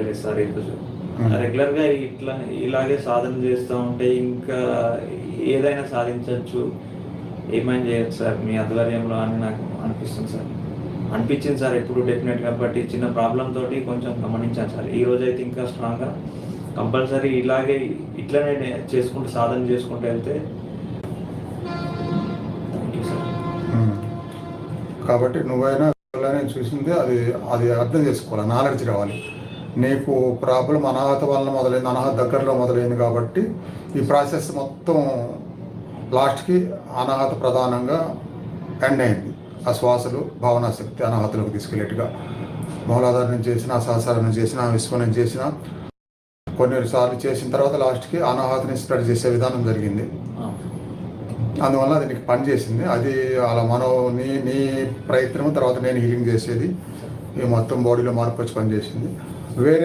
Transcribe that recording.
లేదు సార్ ఈరోజు రెగ్యులర్గా ఇలాగే సాధన చేస్తూ ఉంటే ఇంకా ఏదైనా సాధించవచ్చు, ఏమైనా చేయొచ్చు సార్ మీ ఆధ్వర్యంలో అని నాకు అనిపిస్తుంది సార్. అనిపించింది సార్ ఎప్పుడు డెఫినెట్గా. బట్ ఈ చిన్న ప్రాబ్లం తోటి కొంచెం గమనించాను సార్. ఈ రోజు అయితే ఇంకా స్ట్రాంగ్గా కంపల్సరీ ఇట్లనే చేసుకుంటూ సాధన చేసుకుంటూ వెళ్తే. Thank you sir. కాబట్టి నువ్వైనా నేను చూసింది అది అర్థం చేసుకోవాలి, నాలెడ్జ్ రావాలి. నీకు ప్రాబ్లం అనాహత వలన మొదలైంది, అనాహత దగ్గరలో మొదలైంది కాబట్టి ఈ ప్రాసెస్ మొత్తం లాస్ట్కి అనాహత ప్రధానంగా ఎండ్ అయింది. ఆ శ్వాసలు భావనా శక్తి అనాహతలోకి తీసుకెళ్ళేట్టుగా మూలాధారం చేసిన, సహస్రారం చేసిన, విశ్వనం చేసిన కొన్నిసార్లు చేసిన తర్వాత లాస్ట్కి అనాహతని స్ప్రెడ్ చేసే విధానం జరిగింది. అందువల్ల అది నీకు పని చేసింది. అది అలా నీ ప్రయత్నం తర్వాత నేను హీలింగ్ చేసేది ఈ మొత్తం బాడీలో మార్పు వచ్చి పనిచేసింది. వేరే